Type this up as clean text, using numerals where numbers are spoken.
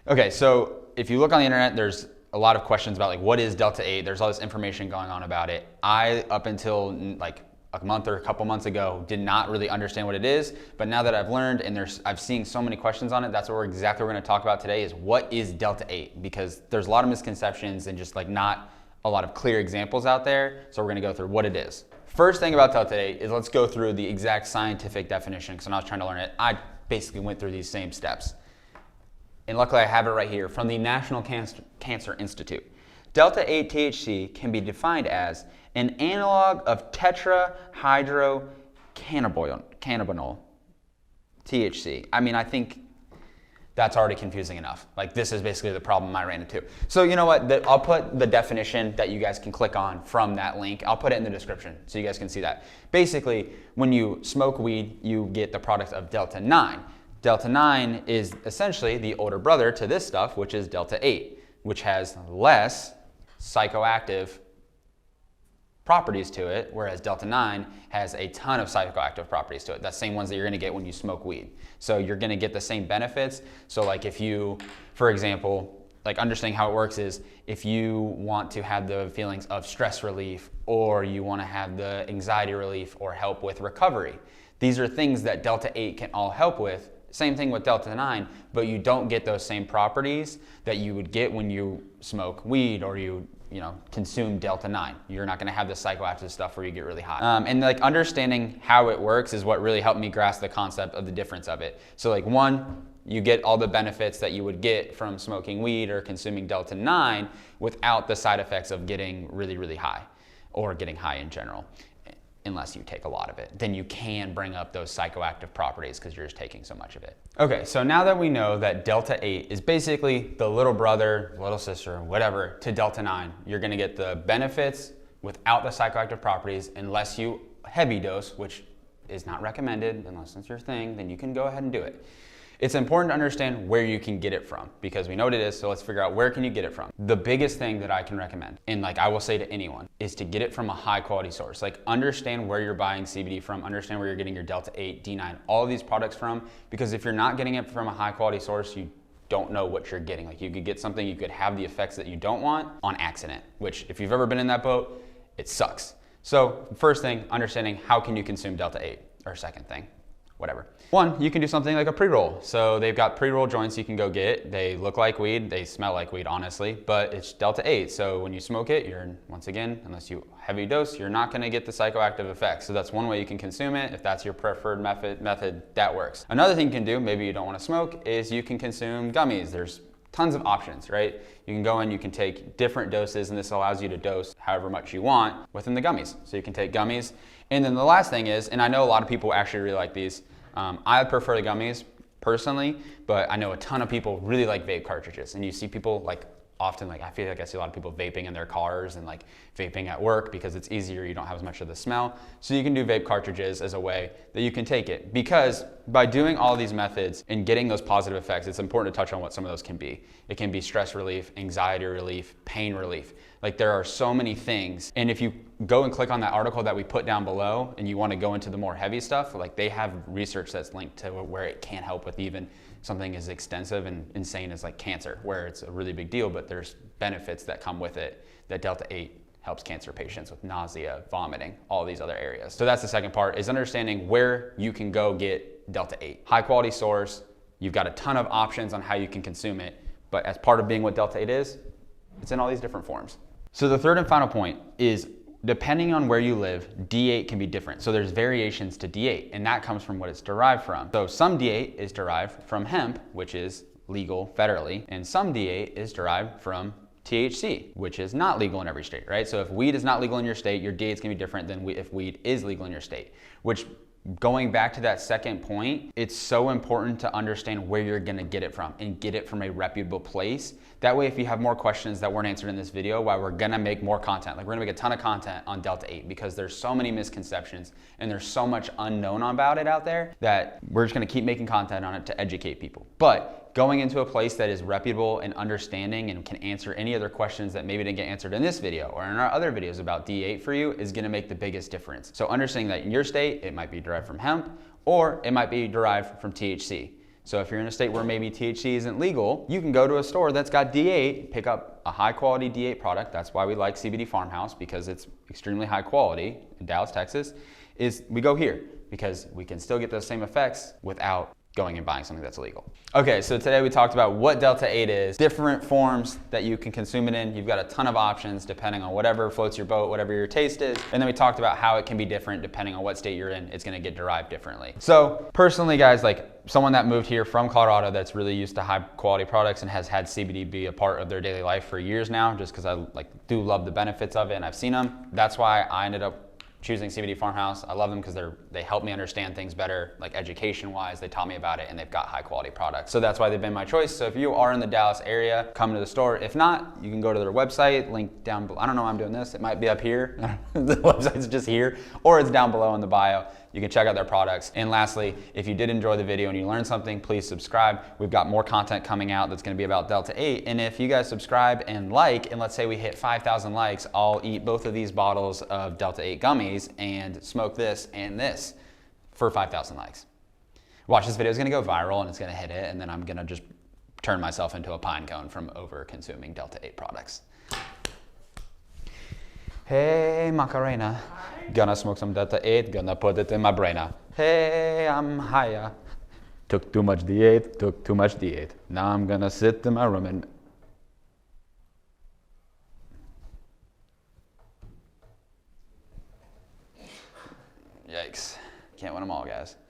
Okay, so if you look on the internet, there's a lot of questions about like what is Delta 8? There's all this information going on about it. I, up until like a month or a couple months ago, did not really understand what it is, but now that I've learned and I've seen so many questions on it, that's what we're going to talk about today is what is Delta 8? Because there's a lot of misconceptions and just like not a lot of clear examples out there. So we're going to go through what it is. First thing about Delta 8 is let's go through the exact scientific definition, because when I was trying to learn it, I basically went through these same steps. And luckily I have it right here from the National Cancer Institute. Delta 8 THC can be defined as an analog of tetrahydrocannabinol, THC. I mean, I think that's already confusing enough. Like, this is basically the problem I ran into. So you know what, I'll put the definition that you guys can click on from that link. I'll put it in the description so you guys can see that. Basically, when you smoke weed, you get the product of Delta 9. Delta 9 is essentially the older brother to this stuff, which is Delta 8, which has less psychoactive properties to it, whereas Delta 9 has a ton of psychoactive properties to it. That's the same ones that you're gonna get when you smoke weed. So you're gonna get the same benefits. So like if you, for example, like understanding how it works is if you want to have the feelings of stress relief, or you wanna have the anxiety relief or help with recovery, these are things that Delta 8 can all help with. Same thing with Delta 9, but you don't get those same properties that you would get when you smoke weed or you consume Delta 9. You're not gonna have the psychoactive stuff where you get really high. And like understanding how it works is what really helped me grasp the concept of the difference of it. So like one, you get all the benefits that you would get from smoking weed or consuming Delta 9 without the side effects of getting really, really high or getting high in general. Unless you take a lot of it, then you can bring up those psychoactive properties because you're just taking so much of it. Okay, so now that we know that Delta 8 is basically the little brother, little sister, whatever, to Delta 9, you're gonna get the benefits without the psychoactive properties unless you heavy dose, which is not recommended unless it's your thing, then you can go ahead and do it. It's important to understand where you can get it from because we know what it is, so let's figure out where can you get it from. The biggest thing that I can recommend, and like I will say to anyone, is to get it from a high quality source. Like understand where you're buying CBD from, understand where you're getting your Delta 8, D9, all of these products from, because if you're not getting it from a high quality source, you don't know what you're getting. Like you could get something, you could have the effects that you don't want on accident, which if you've ever been in that boat, it sucks. So first thing, understanding how can you consume Delta 8, or second thing, whatever. One, you can do something like a pre-roll. So they've got pre-roll joints you can go get. They look like weed, they smell like weed, honestly, but it's Delta 8. So when you smoke it, you're, once again, unless you heavy dose, you're not gonna get the psychoactive effects. So that's one way you can consume it. If that's your preferred method, that works. Another thing you can do, maybe you don't wanna smoke, is you can consume gummies. There's tons of options, right? You can go in, you can take different doses, and this allows you to dose however much you want within the gummies. So you can take gummies. And then the last thing is, and I know a lot of people actually really like these, I prefer the gummies personally, but I know a ton of people really like vape cartridges, and you see people like often, like I feel like I see a lot of people vaping in their cars and like vaping at work because it's easier, you don't have as much of the smell. So you can do vape cartridges as a way that you can take it, because by doing all these methods and getting those positive effects, it's important to touch on what some of those can be. It can be stress relief, anxiety relief, pain relief. Like there are so many things. And if you go and click on that article that we put down below and you want to go into the more heavy stuff, like they have research that's linked to where it can help with even something as extensive and insane as like cancer, where it's a really big deal, but there's benefits that come with it that Delta 8 helps cancer patients with nausea, vomiting, all these other areas. So that's the second part, is understanding where you can go get Delta 8. High quality source, you've got a ton of options on how you can consume it, but as part of being what Delta 8 is, it's in all these different forms. So the third and final point is, depending on where you live, D8 can be different. So there's variations to D8, and that comes from what it's derived from. So some D8 is derived from hemp, which is legal federally, and some D8 is derived from THC, which is not legal in every state, right? So if weed is not legal in your state, your D8 is gonna be different than if weed is legal in your state, which, going back to that second point, it's so important to understand where you're gonna get it from and get it from a reputable place. That way, if you have more questions that weren't answered in this video, why we're gonna make more content. Like we're gonna make a ton of content on Delta 8 because there's so many misconceptions and there's so much unknown about it out there that we're just gonna keep making content on it to educate people. But going into a place that is reputable and understanding and can answer any other questions that maybe didn't get answered in this video or in our other videos about D8 for you is gonna make the biggest difference. So understanding that in your state, it might be derived from hemp or it might be derived from THC. So if you're in a state where maybe THC isn't legal, you can go to a store that's got D8, pick up a high quality D8 product. That's why we like CBD Farmhouse, because it's extremely high quality in Dallas, Texas. We go here because we can still get those same effects without going and buying something that's illegal. Okay, so today we talked about what Delta 8 is, different forms that you can consume it in. You've got a ton of options depending on whatever floats your boat, whatever your taste is. And then we talked about how it can be different depending on what state you're in. It's gonna get derived differently. So personally, guys, like someone that moved here from Colorado that's really used to high quality products and has had CBD be a part of their daily life for years now, just because I do love the benefits of it and I've seen them. That's why I ended up choosing CBD Farmhouse. I love them because they help me understand things better, like education-wise. They taught me about it and they've got high-quality products. So that's why they've been my choice. So if you are in the Dallas area, come to the store. If not, you can go to their website, link down below. I don't know why I'm doing this. It might be up here. The website's just here, or it's down below in the bio. You can check out their products. And lastly, if you did enjoy the video and you learned something, please subscribe. We've got more content coming out that's gonna be about Delta 8. And if you guys subscribe and like, and let's say we hit 5,000 likes, I'll eat both of these bottles of Delta 8 gummies and smoke this and this for 5,000 likes. Watch, this video is gonna go viral and it's gonna hit it, and then I'm gonna just turn myself into a pine cone from over consuming Delta 8 products. Hey, Macarena. Gonna smoke some Delta 8, gonna put it in my brain. Hey, I'm higher. Took too much D8, took too much D8. Now I'm gonna sit in my room and... Yikes. Can't win them all, guys.